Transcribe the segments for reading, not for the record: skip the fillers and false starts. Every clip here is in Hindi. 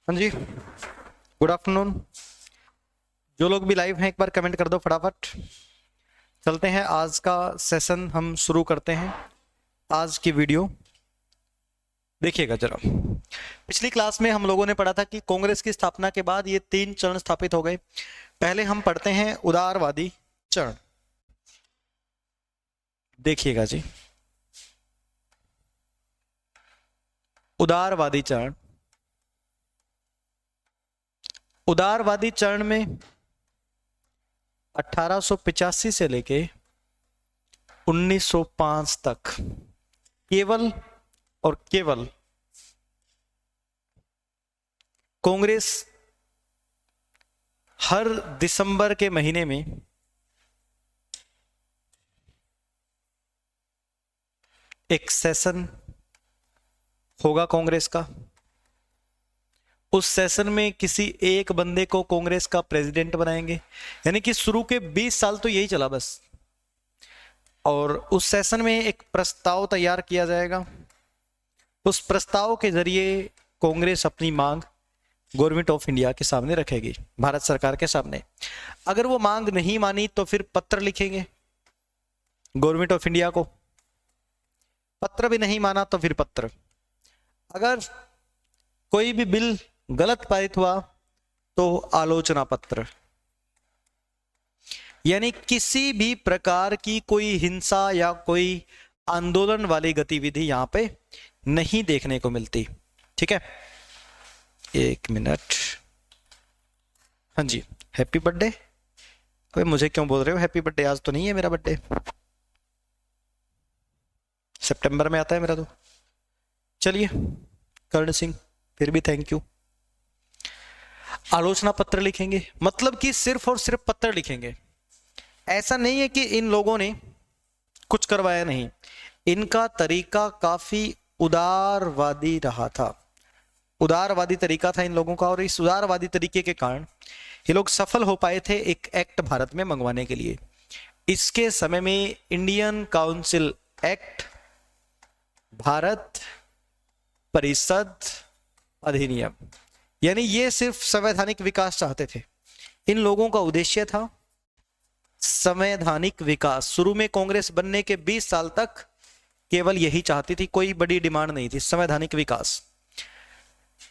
हाँ जी, गुड आफ्टरनून। जो लोग भी लाइव हैं एक बार कमेंट कर दो फटाफट। चलते हैं, आज का सेशन हम शुरू करते हैं। आज की वीडियो देखिएगा जरा। पिछली क्लास में हम लोगों ने पढ़ा था कि कांग्रेस की स्थापना के बाद ये 3 चरण स्थापित हो गए। पहले हम पढ़ते हैं उदारवादी चरण। देखिएगा जी, उदारवादी चरण। उदारवादी चरण में 1885 से लेके 1905 तक केवल और केवल कांग्रेस हर दिसंबर के महीने में एक सेशन होगा कांग्रेस का। उस सेशन में किसी एक बंदे को कांग्रेस का प्रेसिडेंट बनाएंगे। यानी कि शुरू के 20 साल तो यही चला बस। और उस सेशन में एक प्रस्ताव तैयार किया जाएगा। उस प्रस्ताव के जरिए कांग्रेस अपनी मांग गवर्नमेंट ऑफ इंडिया के सामने रखेगी, भारत सरकार के सामने। अगर वो मांग नहीं मानी तो फिर पत्र लिखेंगे गवर्नमेंट ऑफ इंडिया को। पत्र भी नहीं माना तो फिर पत्र। अगर कोई भी बिल गलत पारित हुआ तो आलोचना पत्र। यानी किसी भी प्रकार की कोई हिंसा या कोई आंदोलन वाली गतिविधि यहां पे नहीं देखने को मिलती। ठीक है, एक मिनट। हाँ जी, हैप्पी बर्थडे। अबे मुझे क्यों बोल रहे हो हैप्पी बर्थडे? आज तो नहीं है मेरा बर्थडे, सितंबर में आता है मेरा तो। चलिए कर्ण सिंह, फिर भी थैंक यू। आलोचना पत्र लिखेंगे, मतलब कि सिर्फ और सिर्फ पत्र लिखेंगे। ऐसा नहीं है कि इन लोगों ने कुछ करवाया नहीं। इनका तरीका काफी उदारवादी रहा था। उदारवादी तरीका था इन लोगों का, और इस उदारवादी तरीके के कारण ये लोग सफल हो पाए थे एक एक्ट भारत में मंगवाने के लिए। इसके समय में इंडियन काउंसिल एक्ट, भारत परिषद अधिनियम, यानी ये सिर्फ संवैधानिक विकास चाहते थे। इन लोगों का उद्देश्य था संवैधानिक विकास। शुरू में कांग्रेस बनने के 20 साल तक केवल यही चाहती थी, कोई बड़ी डिमांड नहीं थी, संवैधानिक विकास।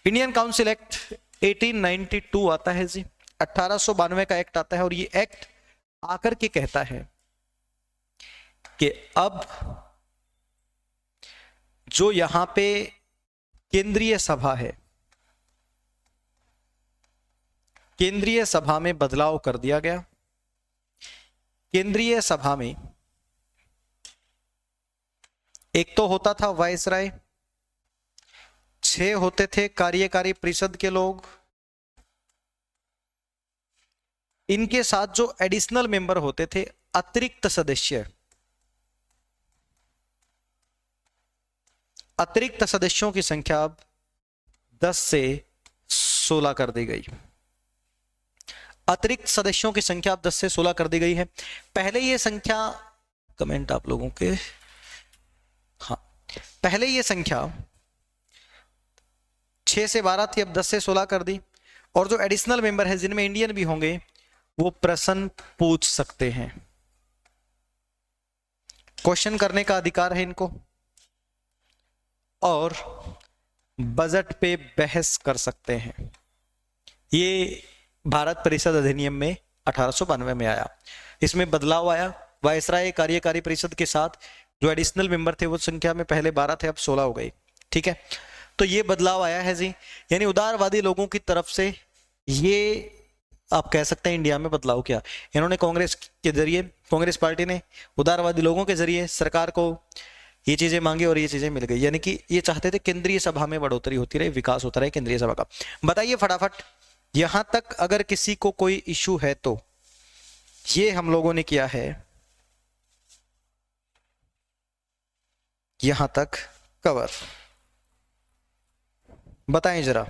इंडियन काउंसिल एक्ट 1892 आता है जी, 1892 का एक्ट आता है। और ये एक्ट आकर के कहता है कि अब जो यहां पे केंद्रीय सभा है, केंद्रीय सभा में बदलाव कर दिया गया। केंद्रीय सभा में एक तो होता था वायसराय, 6 होते थे कार्यकारी परिषद के लोग। इनके साथ जो एडिशनल मेंबर होते थे, अतिरिक्त सदस्य, अतिरिक्त सदस्यों की संख्या अब 10 से 16 कर दी गई। अतिरिक्त सदस्यों की संख्या अब 10 से 16 कर दी गई है। पहले ये संख्या, कमेंट आप लोगों के, हाँ, पहले ये संख्या 6 से 12 थी, अब 10 से 16 कर दी। और जो एडिशनल मेंबर है जिनमें इंडियन भी होंगे, वो प्रश्न पूछ सकते हैं, क्वेश्चन करने का अधिकार है इनको, और बजट पे बहस कर सकते हैं। ये भारत परिषद अधिनियम में 1892 में आया। इसमें बदलाव आया। वायसराय कार्यकारी परिषद के साथ जो एडिशनल मेंबर थे वो संख्या में पहले 12 थे, अब 16 हो गई। ठीक है, तो ये बदलाव आया है जी। यानी उदारवादी लोगों की तरफ से ये आप कह सकते हैं इंडिया में बदलाव किया। इन्होंने कांग्रेस के जरिए, कांग्रेस पार्टी ने उदारवादी लोगों के जरिए सरकार को ये चीजें मांगी और ये चीजें मिल गई। यानी कि ये चाहते थे केंद्रीय सभा में बढ़ोतरी होती रहे, विकास होता रहे केंद्रीय सभा का। बताइए फटाफट, यहां तक अगर किसी को कोई इशू है तो ये हम लोगों ने किया है यहां तक कवर। बताएं जरा।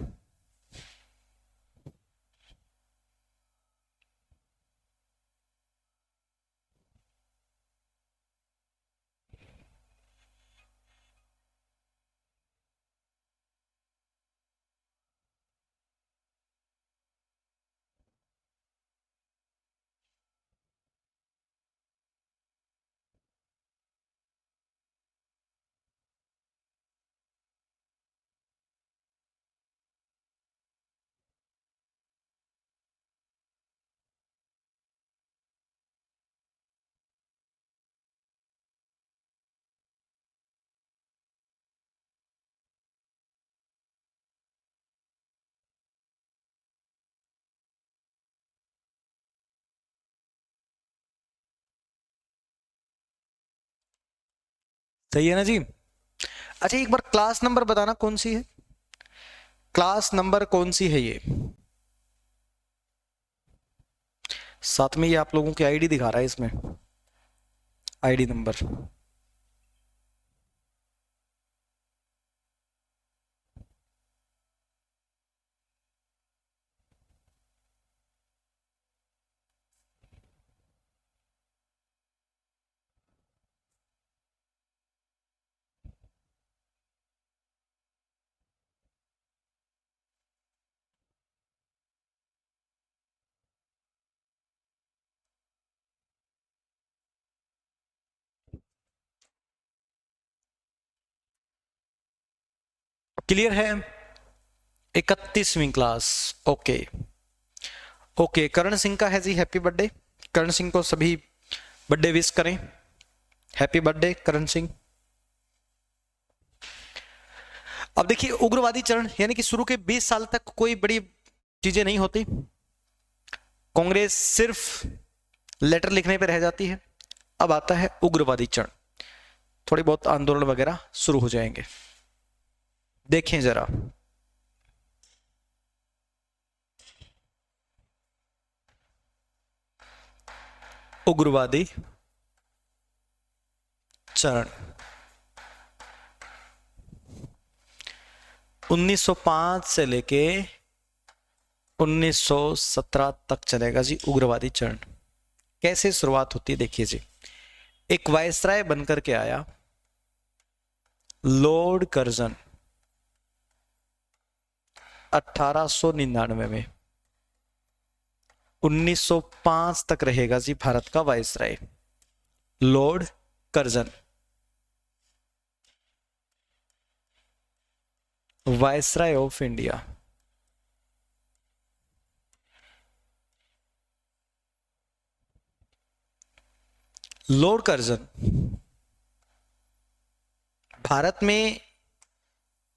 सही है ना जी। अच्छा एक बार क्लास नंबर बताना कौन सी है, क्लास नंबर कौन सी है ये। साथ में ये आप लोगों की आईडी दिखा रहा है इसमें, आईडी नंबर। क्लियर है। 31वीं class. Okay okay. Karan Singh का है जी हैप्पी बर्थडे। करण सिंह को सभी बर्थडे विश करें, हैप्पी बर्थडे करण सिंह। अब देखिए उग्रवादी चरण यानी कि शुरू के 20 साल तक कोई बड़ी चीजें नहीं होती, कांग्रेस सिर्फ लेटर लिखने पे रह जाती है। अब आता है उग्रवादी चरण, थोड़ी बहुत आंदोलन वगैरह शुरू हो जाएंगे। देखें जरा, उग्रवादी चरण 1905 से लेके 1917 तक चलेगा जी उग्रवादी चरण। कैसे शुरुआत होती है देखिए जी, एक वायसराय बनकर के आया लॉर्ड कर्जन 1899 में, 1905 तक रहेगा जी भारत का viceroy Lord Curzon, viceroy of India. Lord Curzon Bharat में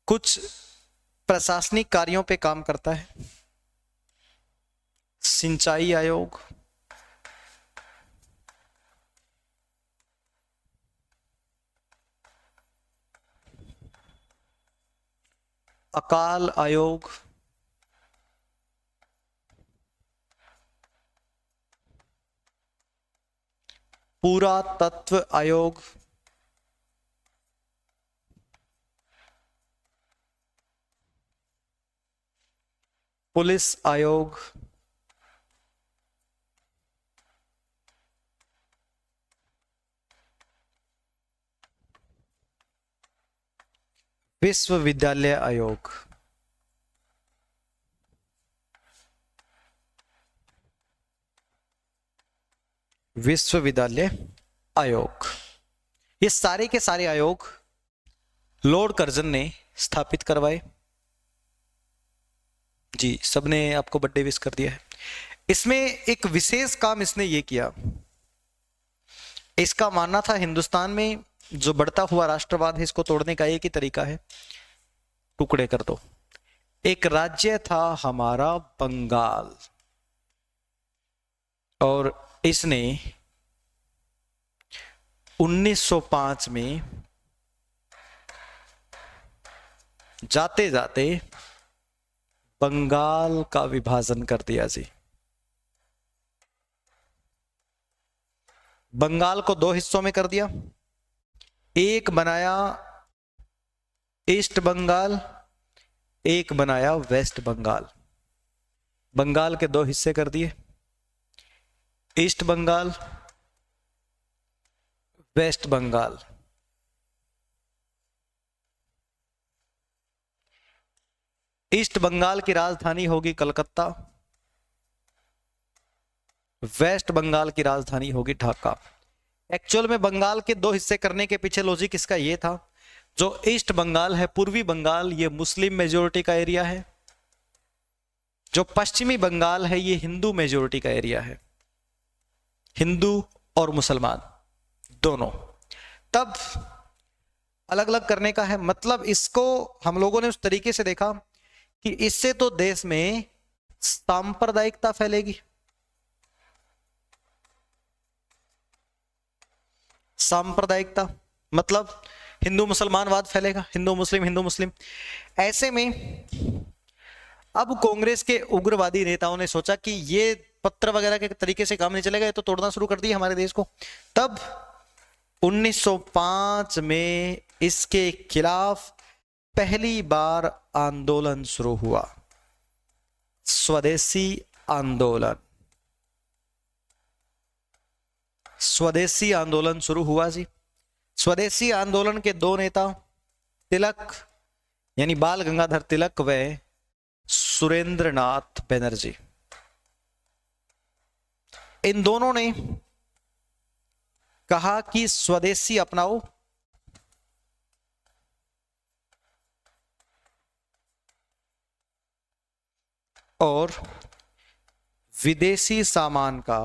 कुछ प्रशासनिक कार्यों पे काम करता है, सिंचाई आयोग, अकाल आयोग, पुरातत्व आयोग, पुलिस आयोग, विश्वविद्यालय आयोग। विश्वविद्यालय आयोग, ये सारे के सारे आयोग लॉर्ड कर्जन ने स्थापित करवाए। जी सबने आपको बर्थडे विश कर दिया है। इसमें एक विशेष काम इसने ये किया, इसका मानना था हिंदुस्तान में जो बढ़ता हुआ राष्ट्रवाद है इसको तोड़ने का एक ही तरीका है, टुकड़े कर दो। एक राज्य था हमारा बंगाल, और इसने 1905 में जाते जाते बंगाल का विभाजन कर दिया जी। बंगाल को दो हिस्सों में कर दिया, एक बनाया ईस्ट बंगाल, एक बनाया वेस्ट बंगाल। बंगाल के दो हिस्से कर दिए, east Bengal, west Bengal. East Bengal की राजधानी होगी कलकत्ता, वेस्ट बंगाल की राजधानी होगी ढाका। एक्चुअल में बंगाल के दो हिस्से करने के पीछे लॉजिक इसका यह था, जो ईस्ट बंगाल है पूर्वी बंगाल ये मुस्लिम मेजोरिटी का एरिया है, जो पश्चिमी बंगाल है ये हिंदू मेजोरिटी का एरिया है, हिंदू और मुसलमान दोनों। तब अलग अलग करने का है, मतलब इसको हम लोगों ने उस तरीके से देखा कि इससे तो देश में सांप्रदायिकता फैलेगी। सांप्रदायिकता मतलब हिंदू मुसलमानवाद फैलेगा, हिंदू मुस्लिम। ऐसे में अब कांग्रेस के उग्रवादी नेताओं ने सोचा कि ये पत्र वगैरह के तरीके से काम नहीं चलेगा, ये तो तोड़ना शुरू कर दिया हमारे देश को। तब 1905 में इसके खिलाफ पहली बार आंदोलन शुरू हुआ, स्वदेशी आंदोलन। स्वदेशी आंदोलन शुरू हुआ जी। स्वदेशी आंदोलन के दो नेता, तिलक यानी बाल गंगाधर तिलक व सुरेंद्रनाथ बनर्जी, इन दोनों ने कहा कि स्वदेशी अपनाओ और विदेशी सामान का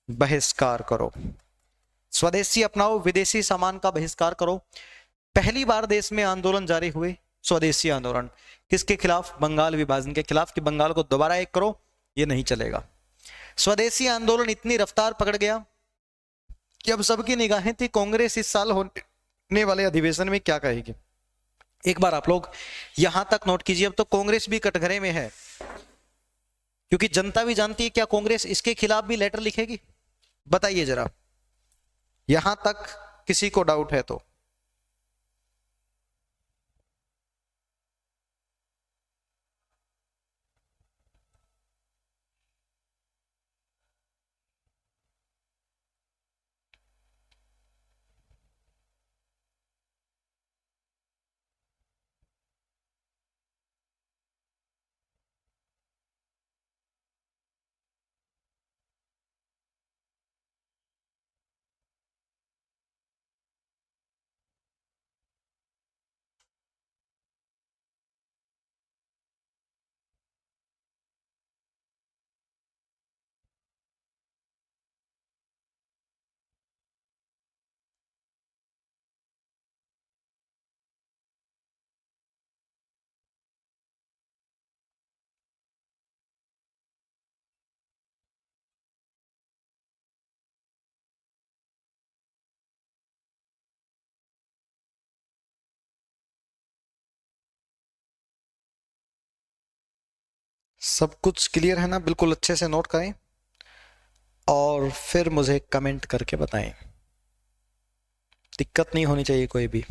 बहिष्कार करो। स्वदेशी अपनाओ, विदेशी सामान का बहिष्कार करो। पहली बार देश में आंदोलन जारी हुए, स्वदेशी आंदोलन। किसके खिलाफ? बंगाल विभाजन के खिलाफ, कि बंगाल को दोबारा एक करो, ये नहीं चलेगा। स्वदेशी आंदोलन इतनी रफ्तार पकड़ गया कि अब सबकी निगाहें थी कांग्रेस इस साल होने वाले अधिवेशन में क्या कहेगी। एक बार आप लोग यहां तक नोट कीजिए, अब तो कांग्रेस भी कटघरे में है, क्योंकि जनता भी जानती है क्या कांग्रेस इसके खिलाफ भी लेटर लिखेगी? बताइए जरा, यहां तक किसी को डाउट है तो। सब कुछ क्लियर है ना? बिल्कुल अच्छे से नोट करें और फिर मुझे कमेंट करके बताएं, दिक्कत नहीं होनी चाहिए कोई भी।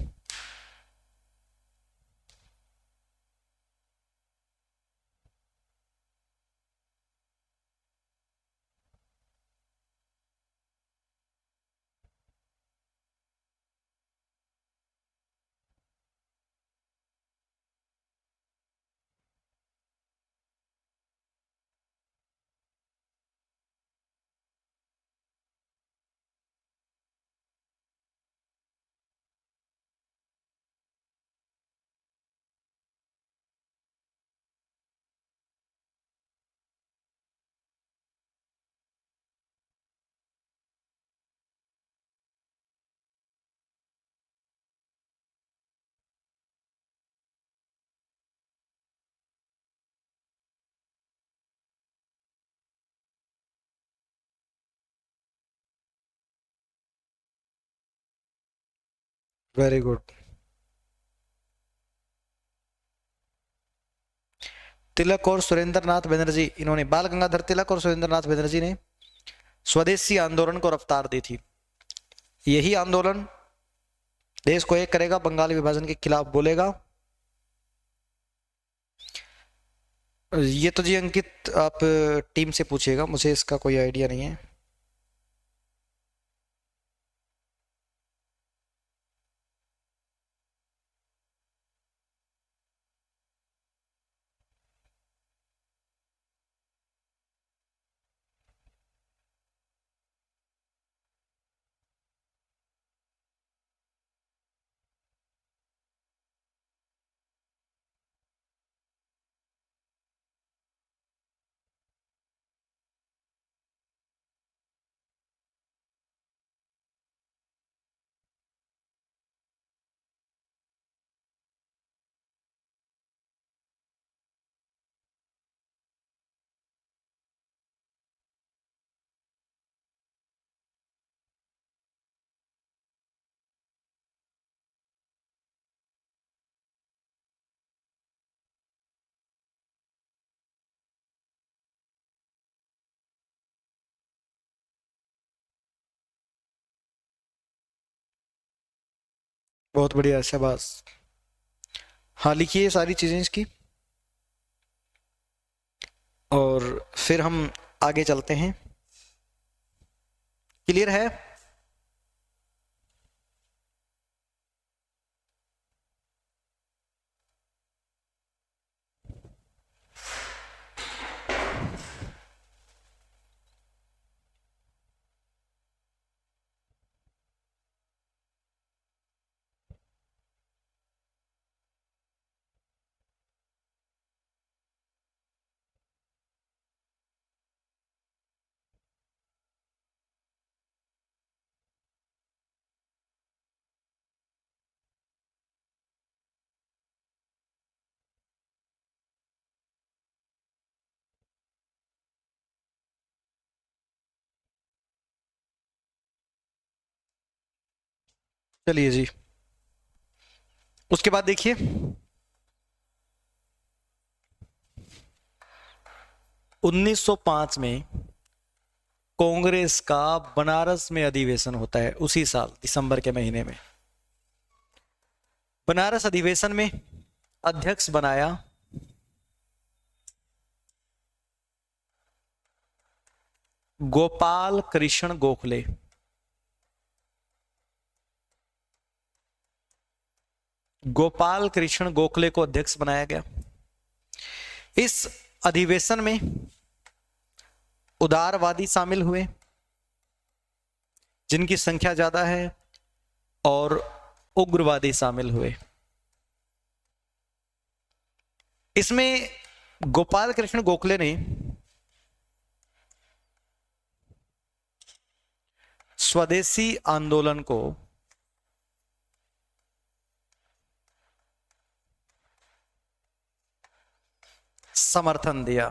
Very good. तिलक और सुरेंद्र नाथ बनर्जी, इन्होंने, बाल गंगाधर तिलक और सुरेंद्र नाथ बनर्जी ने स्वदेशी आंदोलन को रफ्तार दी थी। यही आंदोलन देश को एक करेगा, बंगाल विभाजन के खिलाफ बोलेगा। ये तो जी अंकित आप टीम से पूछिएगा, मुझे इसका कोई आइडिया नहीं है। बहुत बढ़िया, शाबाश। हाँ, लिखिए ये सारी चीजें इसकी, और फिर हम आगे चलते हैं। क्लियर है? चलिए जी, उसके बाद देखिए, 1905 में कांग्रेस का बनारस में अधिवेशन होता है, उसी साल दिसंबर के महीने में। बनारस अधिवेशन में अध्यक्ष बनाया गोपाल कृष्ण गोखले। गोपाल कृष्ण गोखले को अध्यक्ष बनाया गया। इस अधिवेशन में उदारवादी शामिल हुए, जिनकी संख्या ज्यादा है, और उग्रवादी शामिल हुए। इसमें गोपाल कृष्ण गोखले ने स्वदेशी आंदोलन को समर्थन दिया।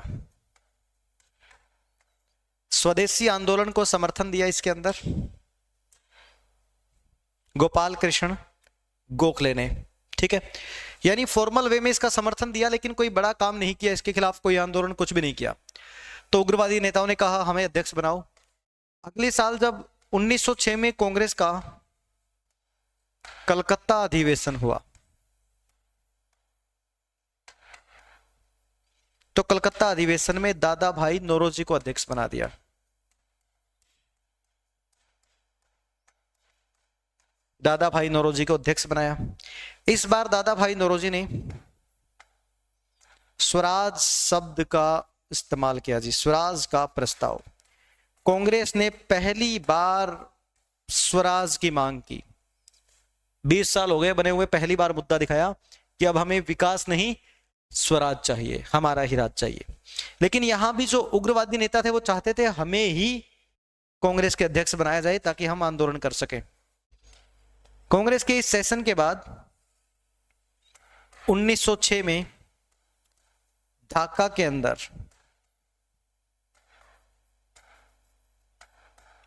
स्वदेशी आंदोलन को समर्थन दिया इसके अंदर गोपाल कृष्ण गोखले ने। ठीक है, यानी फॉर्मल वे में इसका समर्थन दिया, लेकिन कोई बड़ा काम नहीं किया, इसके खिलाफ कोई आंदोलन कुछ भी नहीं किया। तो उग्रवादी नेताओं ने कहा हमें अध्यक्ष बनाओ। अगले साल जब 1906 में कांग्रेस का कलकत्ता अधिवेशन हुआ, तो कलकत्ता अधिवेशन में दादा भाई नौरोजी को अध्यक्ष बना दिया। दादा भाई नौरोजी को अध्यक्ष बनाया। इस बार दादा भाई नौरोजी ने स्वराज शब्द का इस्तेमाल किया जी, स्वराज का प्रस्ताव। कांग्रेस ने पहली बार स्वराज की मांग की। 20 साल हो गए बने हुए, पहली बार मुद्दा दिखाया कि अब हमें विकास नहीं, स्वराज चाहिए, हमारा ही राज चाहिए। लेकिन यहां भी जो उग्रवादी नेता थे वो चाहते थे हमें ही कांग्रेस के अध्यक्ष बनाया जाए ताकि हम आंदोलन कर सकें। कांग्रेस के इस सेशन के बाद 1906 में ढाका के अंदर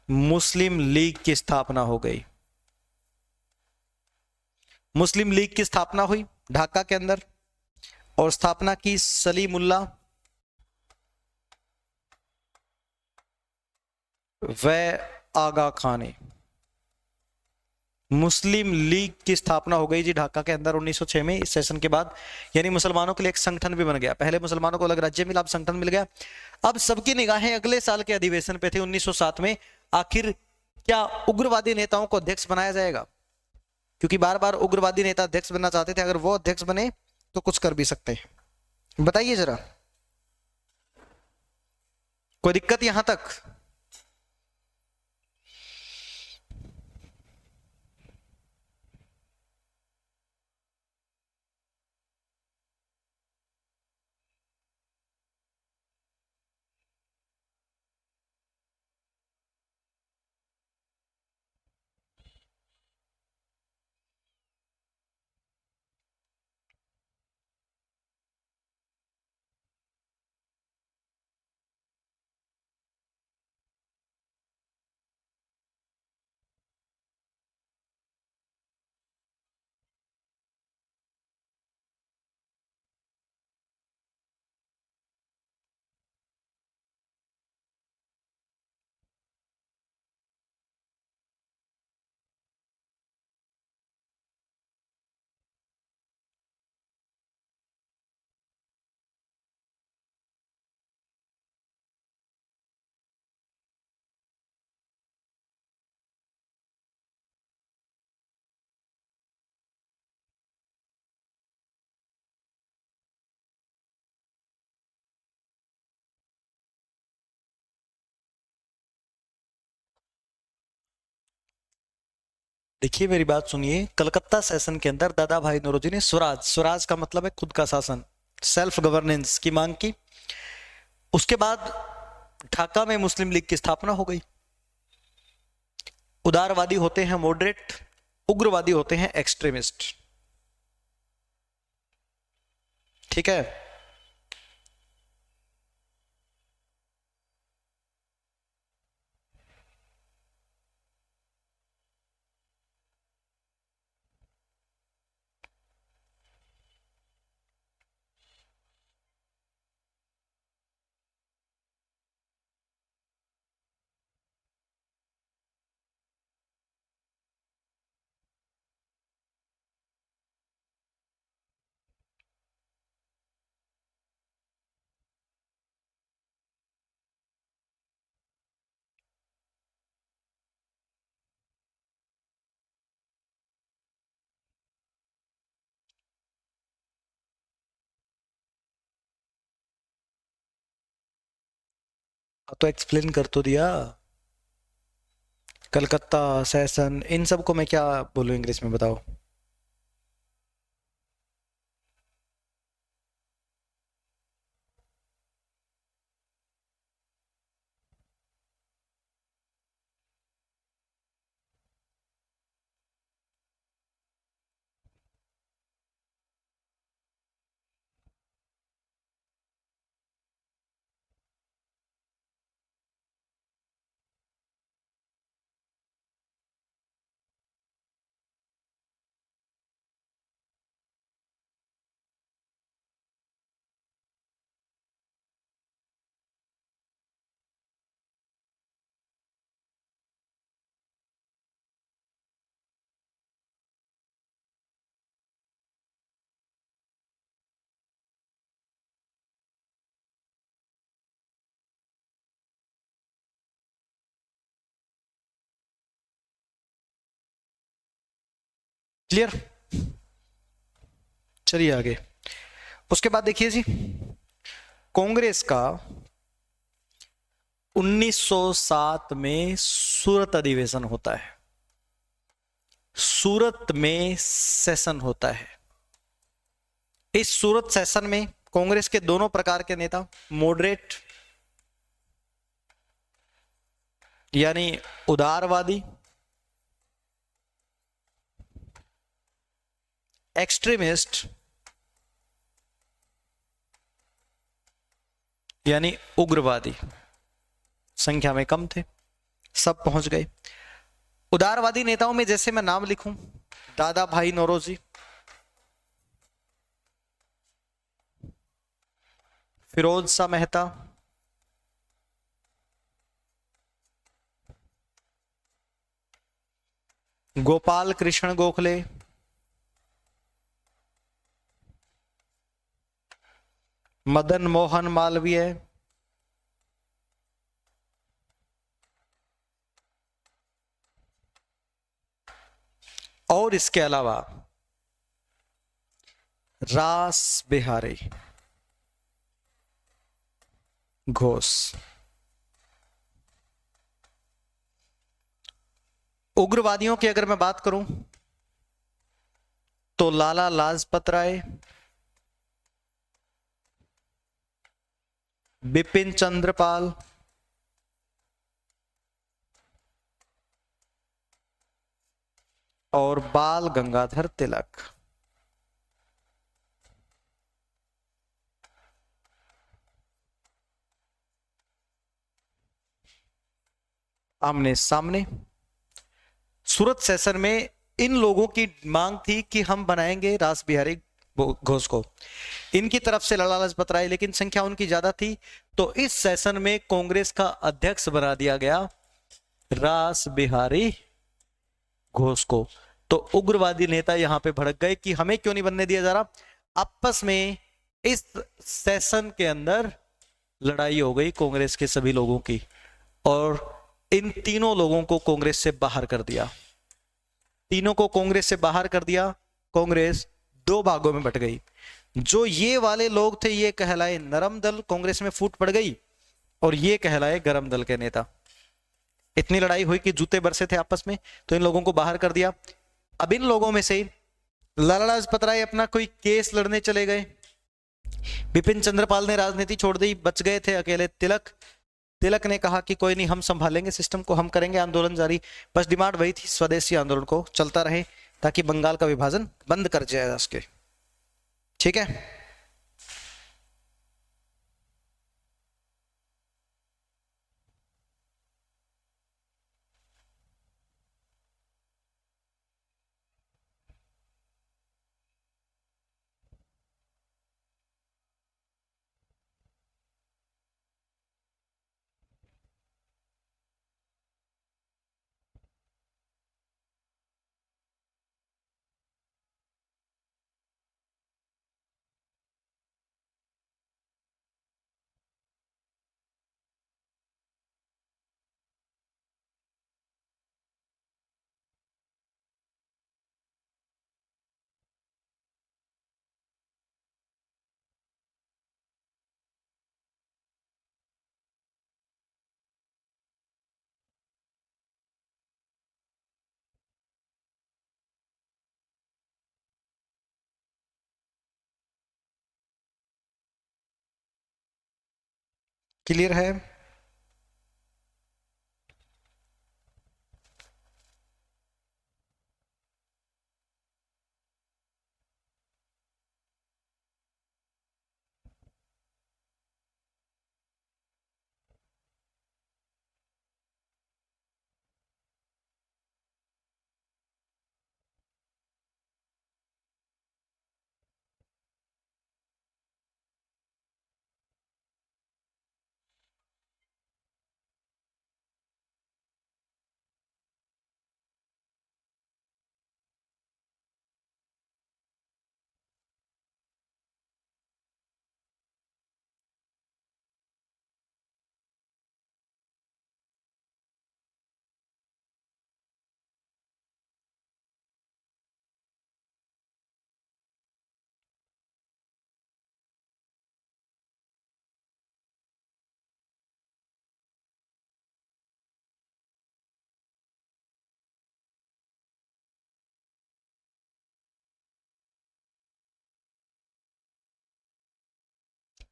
मुस्लिम लीग की स्थापना हो गई। मुस्लिम लीग की स्थापना हुई ढाका के अंदर, और स्थापना की सलीमुल्लाह व आगा खान ने। मुस्लिम लीग की स्थापना हो गई जी ढाका के अंदर 1906 में, इस सेशन के बाद। यानी मुसलमानों के लिए एक संगठन भी बन गया। पहले मुसलमानों को अलग राज्य मिला, अब संगठन मिल गया। अब सबकी निगाहें अगले साल के अधिवेशन पे थी 1907 में, आखिर क्या उग्रवादी नेताओं को अध्यक्ष बनाया जाएगा? क्योंकि बार बार उग्रवादी नेता अध्यक्ष बनना चाहते थे, अगर वो अध्यक्ष बने तो कुछ कर भी सकते हैं। बताइए जरा, कोई दिक्कत यहां तक? देखिए मेरी बात सुनिए, कलकत्ता सेशन के अंदर दादा भाई नौरोजी ने स्वराज, स्वराज का मतलब है खुद का शासन, सेल्फ गवर्नेंस की मांग की। उसके बाद ढाका में मुस्लिम लीग की स्थापना हो गई। उदारवादी होते हैं मॉडरेट, उग्रवादी होते हैं एक्सट्रीमिस्ट। ठीक है। तो एक्सप्लेन कर तो दिया। कलकत्ता सेशन इन सब को मैं क्या बोलूं इंग्लिश में, बताओ। क्लियर। चलिए आगे। उसके बाद देखिए जी, कांग्रेस का 1907 में सूरत अधिवेशन होता है, सूरत में सेशन होता है। इस सूरत सेशन में कांग्रेस के दोनों प्रकार के नेता, मॉडरेट यानी उदारवादी, एक्सट्रीमिस्ट यानी उग्रवादी, संख्या में कम थे, सब पहुंच गए। उदारवादी नेताओं में जैसे मैं नाम लिखूं, दादा भाई नौरोजी, फिरोज शाह मेहता, गोपाल कृष्ण गोखले, मदन मोहन मालवीय, और इसके अलावा रास बिहारी घोष। उग्रवादियों की अगर मैं बात करूं तो लाला लाजपत राय, बिपिन चंद्रपाल, और बाल गंगाधर तिलक। आमने सामने सूरत सेशन में इन लोगों की मांग थी कि हम बनाएंगे रास बिहारी घोष को, इनकी तरफ से लाला लाजपत राय, लेकिन संख्या उनकी ज्यादा थी, तो इस सेशन में कांग्रेस का अध्यक्ष बना दिया गया रास बिहारी घोष को। तो उग्रवादी नेता यहां पे भड़क गए कि हमें क्यों नहीं बनने दिया जा रहा। आपस में इस सेशन के अंदर लड़ाई हो गई कांग्रेस के सभी लोगों की, और इन तीनों लोगों को कांग्रेस से बाहर कर दिया। तीनों को कांग्रेस से बाहर कर दिया। कांग्रेस दो भागों में बट गई। जो ये वाले लोग थे ये कहलाए नरम दल, कांग्रेस में फूट पड़ गई, और ये कहलाए गरम दल के नेता। इतनी लड़ाई हुई कि जूते बरसे थे आपस में, तो इन लोगों को बाहर कर दिया। अब इन लोगों में से लाला लाजपत राय अपना कोई केस लड़ने चले गए, बिपिन चंद्रपाल ने राजनीति छोड़ दी, बच गए थे अकेले तिलक। तिलक ने कहा कि कोई नहीं, हम संभालेंगे सिस्टम को, हम करेंगे आंदोलन जारी। बस डिमांड वही थी, स्वदेशी आंदोलन को चलता रहे ताकि बंगाल का विभाजन बंद कर जाए उसके। ठीक है, क्लियर है।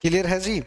क्लियर है जी।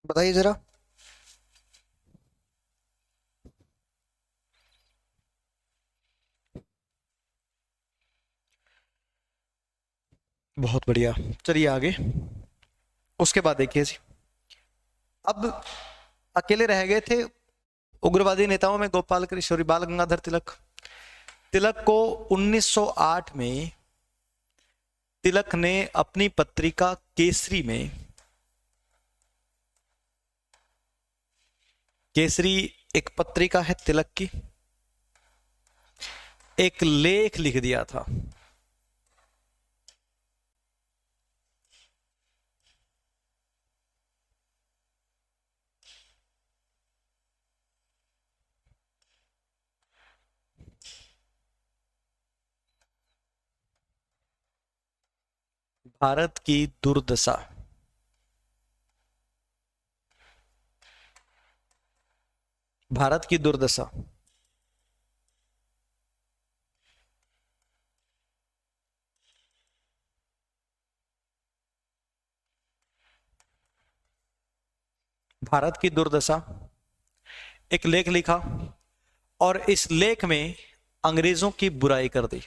बताइए जरा। बहुत बढ़िया, चलिए आगे। उसके बाद देखिए जी, अब अकेले रह गए थे उग्रवादी नेताओं में गोपाल कृष्ण और बाल गंगाधर तिलक। तिलक को 1908 में तिलक ने अपनी पत्रिका केसरी में, केसरी एक पत्रिका है तिलक की, एक लेख लिख दिया था। भारत की दुर्दशा। भारत की दुर्दशा। भारत की दुर्दशा एक लेख लिखा, और इस लेख में अंग्रेजों की बुराई कर दी।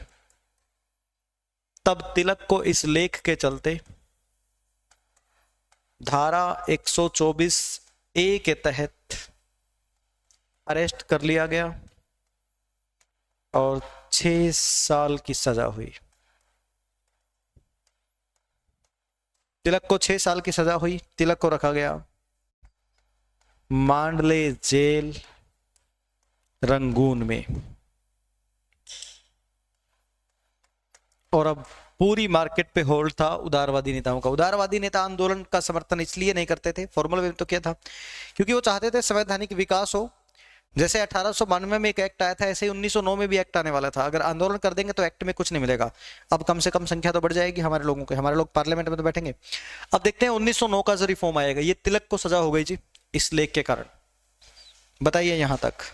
तब तिलक को इस लेख के चलते धारा 124 ए के तहत अरेस्ट कर लिया गया। और 6 साल की सजा हुई। तिलक को 6 साल की सजा हुई। तिलक को रखा गया मांडले जेल रंगून में। और अब पूरी मार्केट पे होल्ड था उदारवादी नेताओं का। उदारवादी नेता आंदोलन का समर्थन इसलिए नहीं करते थे, फॉर्मल वे में तो किया था, क्योंकि वो चाहते थे संवैधानिक विकास हो। जैसे 1892 में एक एक्ट आया था, ऐसे ही 1909 में भी एक्ट आने वाला था। अगर आंदोलन कर देंगे तो एक्ट में कुछ नहीं मिलेगा। अब कम से कम संख्या तो बढ़ जाएगी हमारे लोगों की, हमारे लोग पार्लियामेंट में तो बैठेंगे। अब देखते हैं 1909 का जो रिफॉर्म आएगा। ये तिलक को सजा हो गई जी इस लेख के कारण। बताइए यहां तक।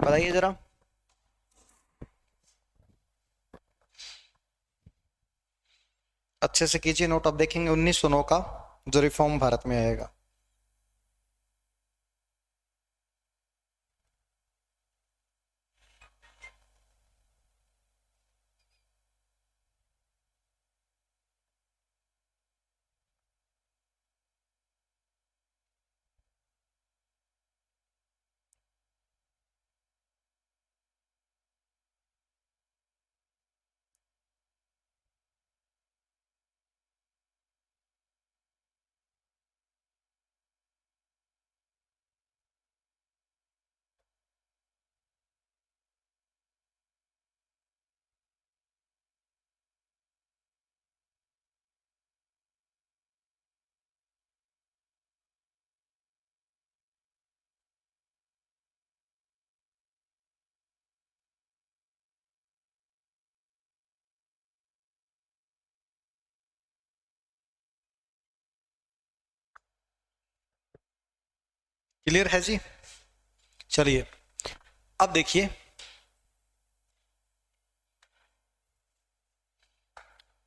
बताइए जरा। अच्छे से कीजिए नोट। अब देखेंगे 1909 का जो रिफॉर्म भारत में आएगा। क्लियर है जी। चलिए अब देखिए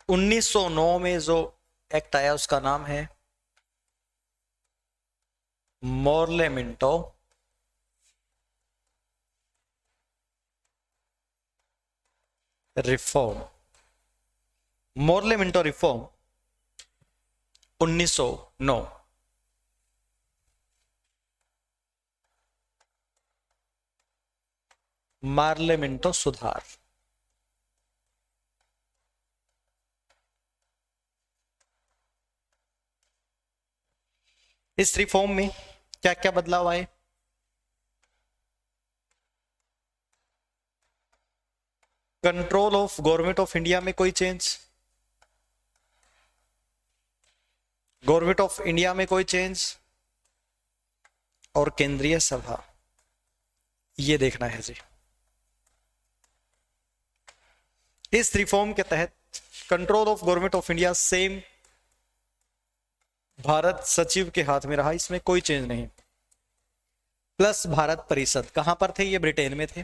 1909 में जो एक्ट आया उसका नाम है Morley Minto reform. Morley Minto reform 1909। Morley Minto सुधार। इस रिफॉर्म में क्या क्या बदलाव आए? Control of government of India में कोई चेंज? गवर्नमेंट ऑफ इंडिया में कोई चेंज? और केंद्रीय सभा, ये देखना है जी। इस रिफॉर्म के तहत control of government of India same Bharat सचिव के हाथ में रहा, इसमें कोई चेंज नहीं। प्लस भारत परिषद कहां पर थे? ये ब्रिटेन में थे,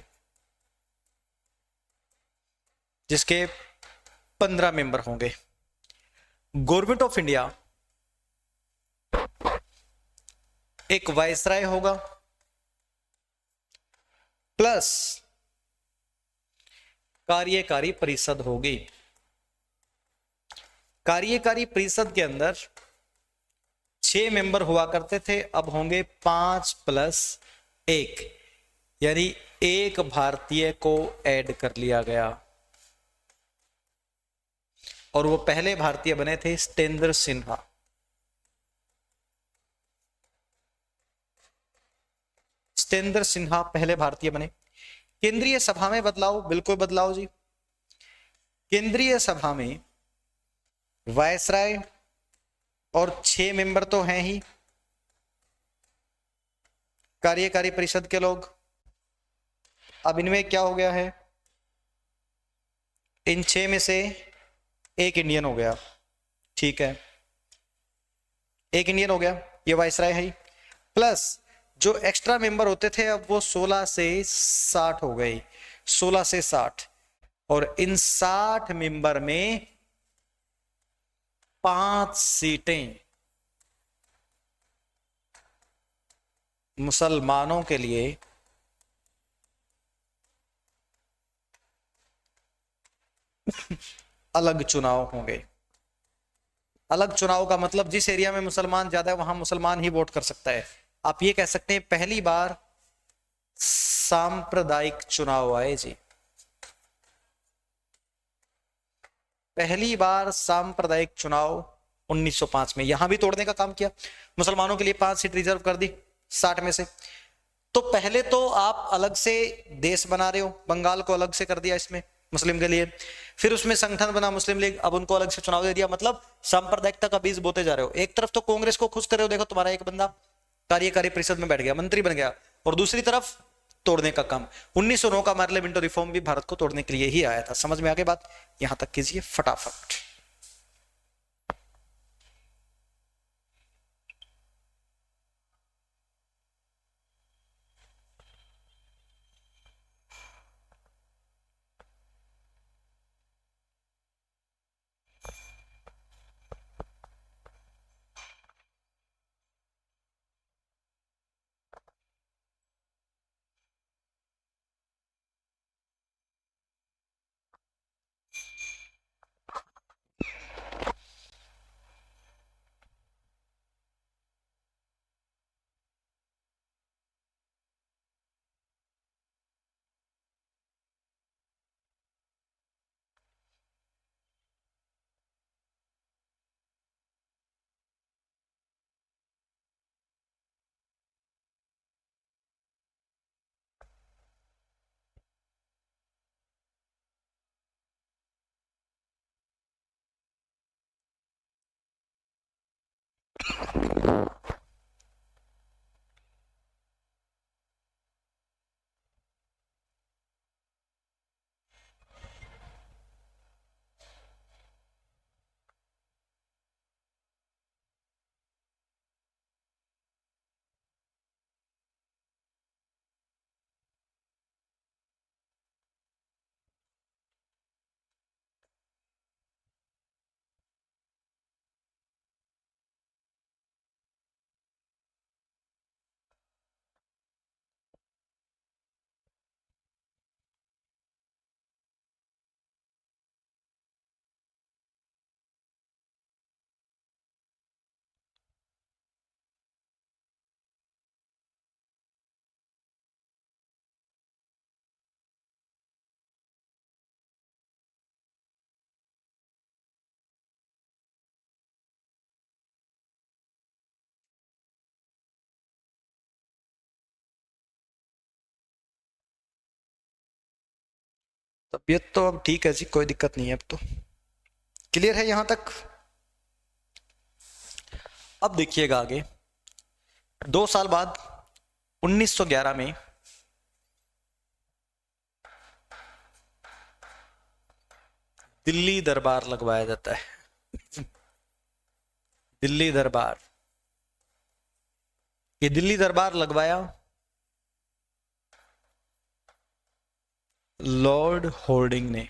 जिसके 15 मेंबर होंगे। गवर्नमेंट ऑफ इंडिया एक वायसराय होगा, प्लस कार्यकारी परिषद होगी। कार्यकारी परिषद के अंदर 6 मेंबर हुआ करते थे, अब होंगे 5+1, यानी एक भारतीय को ऐड कर लिया गया। और वो पहले भारतीय बने थे सत्येंद्र सिन्हा। सत्येंद्र सिन्हा पहले भारतीय बने। केंद्रीय सभा में बदलाव, बिल्कुल बदलाव जी। केंद्रीय सभा में वायसराय और 6 मेंबर तो हैं ही, कार्यकारी परिषद के लोग। अब इनमें क्या हो गया है, इन 6 में से एक इंडियन हो गया, ठीक है, एक इंडियन हो गया, ये वायसराय है ही। प्लस जो एक्स्ट्रा मेंबर होते थे अब वो 16 से 60 हो गए, 16 से 60। और इन 60 मेंबर में 5 सीटें मुसलमानों के लिए अलग चुनाव होंगे। अलग चुनाव का मतलब जिस एरिया में मुसलमान ज्यादा है वहां मुसलमान ही वोट कर सकता है। आप ये कह सकते हैं पहली बार सांप्रदायिक चुनाव आए जी, पहली बार सांप्रदायिक चुनाव 1905 में। यहां भी तोड़ने का काम किया, मुसलमानों के लिए 5 सीट रिजर्व कर दी 60 में से। तो पहले तो आप अलग से देश बना रहे हो, बंगाल को अलग से कर दिया इसमें मुस्लिम के लिए, फिर उसमें संगठन बना मुस्लिम लीग, अब उनको अलग से चुनाव दे दिया। मतलब सांप्रदायिकता का बीज बोते जा रहे हो। एक तरफ तो कांग्रेस को खुश कर रहे हो, देखो तुम्हारा एक बंदा कार्यकारी परिषद में बैठ गया, मंत्री बन गया, और दूसरी तरफ तोड़ने का काम। 1909 का पार्लियामेंट्री रिफॉर्म भी भारत को तोड़ने के लिए ही आया था। समझ में आगे बात, यहां तक कीजिए फटाफट। तबीयत तो अब ठीक है जी, कोई दिक्कत नहीं है, अब तो क्लियर है यहां तक। अब देखिएगा आगे, 2 साल बाद 1911 में दिल्ली दरबार लगवाया जाता है। दिल्ली दरबार, ये दिल्ली दरबार लगवाया लॉर्ड होर्डिंग ने।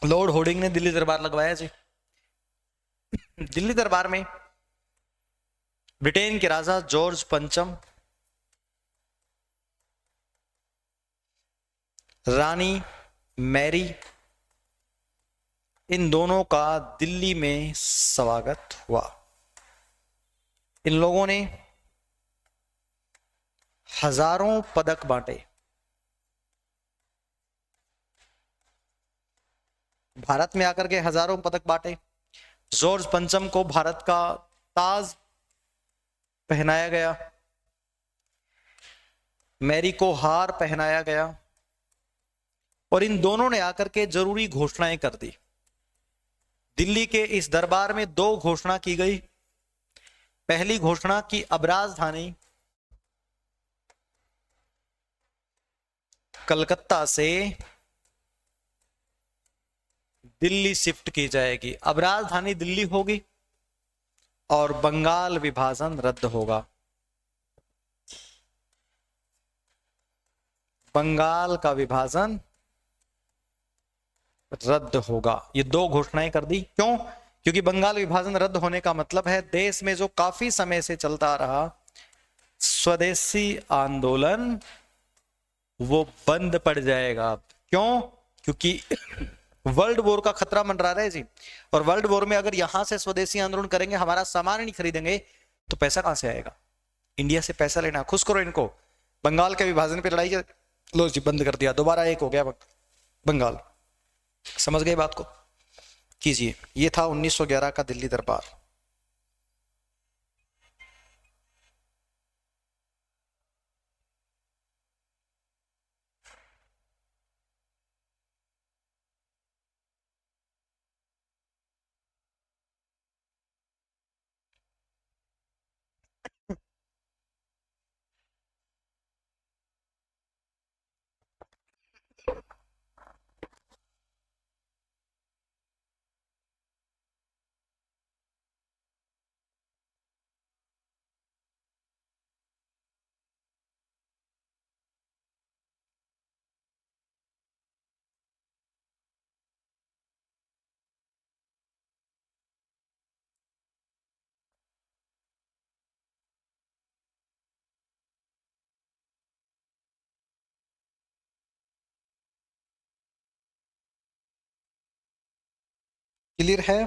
लॉर्ड होर्डिंग ने दिल्ली दरबार लगवाया जी। दिल्ली दरबार में ब्रिटेन के राजा जॉर्ज पंचम, रानी मैरी, इन दोनों का दिल्ली में स्वागत हुआ। इन लोगों ने हजारों पदक बांटे। भारत में आकर के हजारों पदक बांटे। जॉर्ज पंचम को भारत का ताज पहनाया गया, मैरी को हार पहनाया गया, और इन दोनों ने आकर के जरूरी घोषणाएं कर दी। दिल्ली के इस दरबार में दो घोषणा की गई। पहली घोषणा की अब राजधानी कलकत्ता से दिल्ली शिफ्ट की जाएगी। अब राजधानी दिल्ली होगी और बंगाल विभाजन रद्द होगा। बंगाल का विभाजन रद्द होगा। ये दो घोषणाएं कर दी। क्यों? क्योंकि बंगाल विभाजन रद्द होने का मतलब है देश में जो काफी समय से चलता आ रहा स्वदेशी आंदोलन वो बंद पड़ जाएगा। क्यों? क्योंकि वर्ल्ड वॉर का खतरा मंडरा रहा है जी, और वर्ल्ड वॉर में अगर यहां से स्वदेशी आंदोलन करेंगे, हमारा सामान नहीं खरीदेंगे, तो पैसा कहां से आएगा? इंडिया से पैसा लेना। खुश करो इनको। बंगाल के विभाजन पे लड़ाई, लो जी बंद कर दिया, दोबारा एक हो गया बंगाल। समझ गए बात को? कीजिए। ये था 1911 का दिल्ली दरबार। क्लियर है?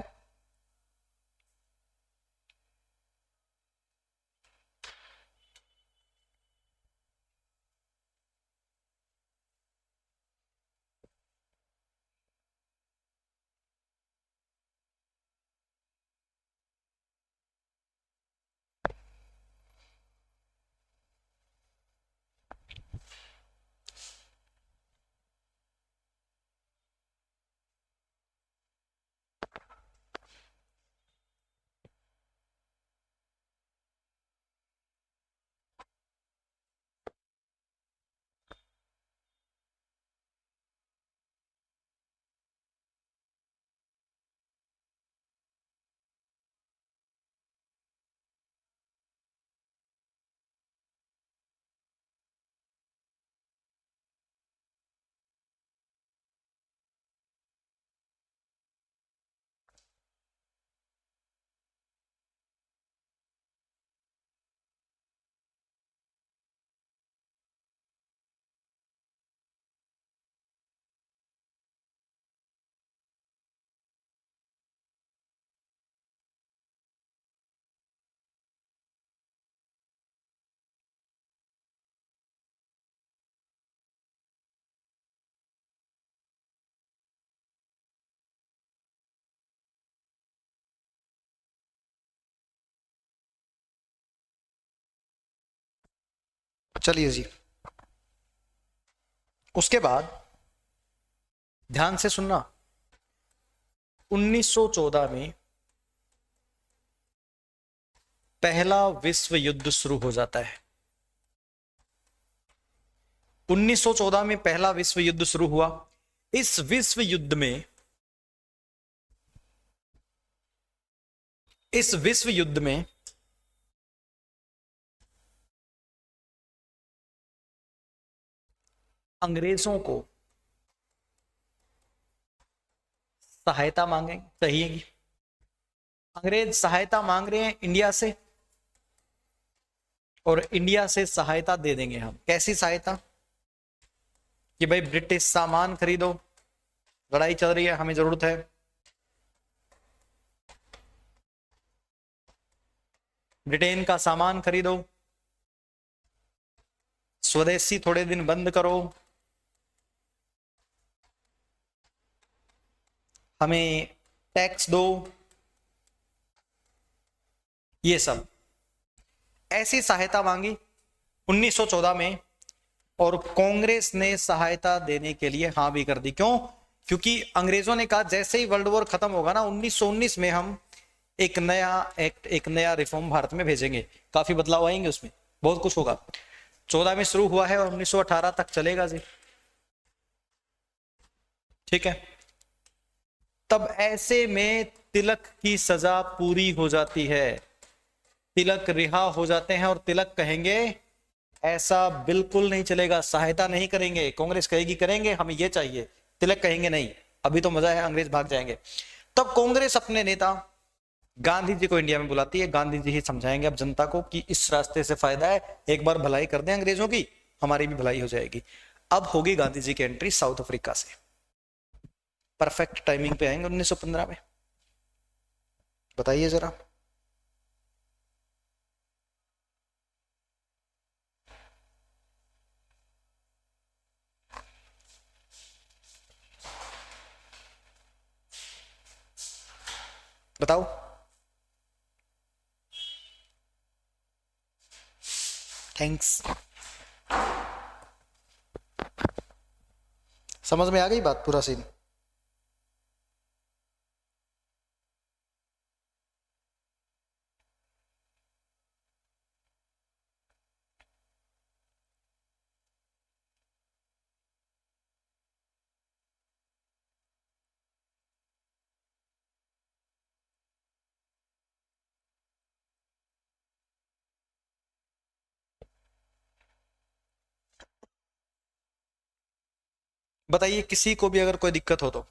चलिए जी। उसके बाद ध्यान से सुनना, 1914 में पहला विश्व युद्ध शुरू हो जाता है। 1914 में पहला विश्व युद्ध शुरू हुआ। इस विश्व युद्ध में अंग्रेजों को सहायता मांगेंगे, चाहिएगी। अंग्रेज सहायता मांग रहे हैं इंडिया से, और इंडिया से सहायता दे देंगे हम। कैसी सहायता? कि भाई ब्रिटिश सामान खरीदो, लड़ाई चल रही है, हमें जरूरत है ब्रिटेन का सामान खरीदो, स्वदेशी थोड़े दिन बंद करो, हमें टैक्स दो, ये सब ऐसी सहायता मांगी 1914 में, और कांग्रेस ने सहायता देने के लिए हाँ भी कर दी। क्यों? क्योंकि अंग्रेजों ने कहा जैसे ही वर्ल्ड वॉर खत्म होगा ना 1919 में हम एक नया एक्ट, एक नया रिफॉर्म भारत में भेजेंगे, काफी बदलाव आएंगे उसमें, बहुत कुछ होगा। 14 में शुरू हुआ है और 1918 तक चलेगा जी, ठीक है। तब ऐसे में तिलक की सजा पूरी हो जाती है, तिलक रिहा हो जाते हैं, और तिलक कहेंगे ऐसा बिल्कुल नहीं चलेगा, सहायता नहीं करेंगे। कांग्रेस कहेगी करेंगे, हमें ये चाहिए, तिलक कहेंगे नहीं, अभी तो मजा है, अंग्रेज भाग जाएंगे। तब कांग्रेस अपने नेता गांधी जी को इंडिया में बुलाती है, गांधी जी ही समझाएंगे अब जनता को कि इस रास्ते से फायदा है, एक बार भलाई कर दें अंग्रेजों की, हमारी भी भलाई हो जाएगी। अब होगी गांधी जी की एंट्री साउथ अफ्रीका से, परफेक्ट टाइमिंग पे आएंगे 1915 में। बताइए जरा। बताओ। थैंक्स। समझ में आ गई बात, पूरा सीन? बताइए किसी को भी अगर कोई दिक्कत हो तो।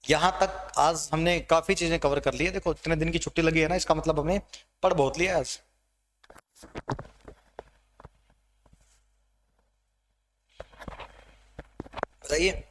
यहां तक आज हमने काफी चीजें कवर कर ली है, देखो इतने दिन की छुट्टी लगी है ना, इसका मतलब हमने पढ़ बहुत लिया आज। बताइए।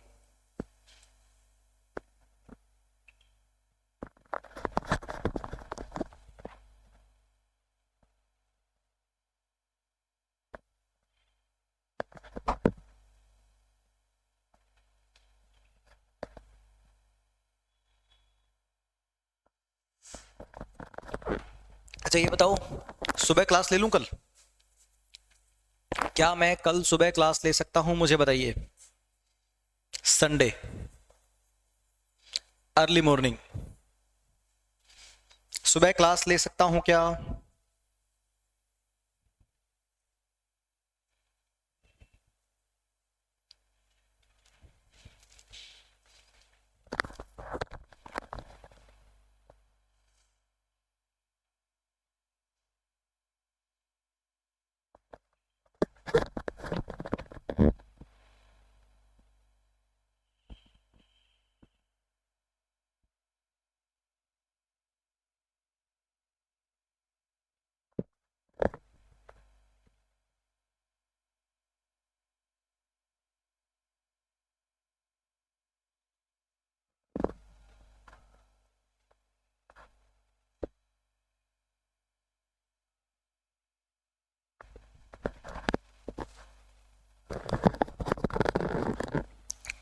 अच्छा ये बताओ, सुबह क्लास ले लूं कल? क्या मैं कल सुबह क्लास ले सकता हूं, मुझे बताइए। संडे अर्ली मॉर्निंग सुबह क्लास ले सकता हूं क्या?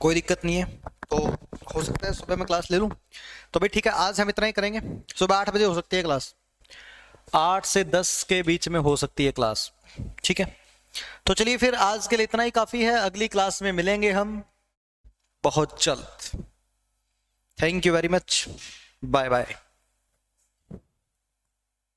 कोई दिक्कत नहीं है, तो हो सकता है सुबह मैं क्लास ले लूं। तो भाई ठीक है, आज हम इतना ही करेंगे। सुबह 8 बजे हो सकती है क्लास, 8 से 10 के बीच में हो सकती है क्लास, ठीक है। तो चलिए फिर आज के लिए इतना ही काफी है, अगली क्लास में मिलेंगे हम बहुत जल्द। Thank you very much, bye bye.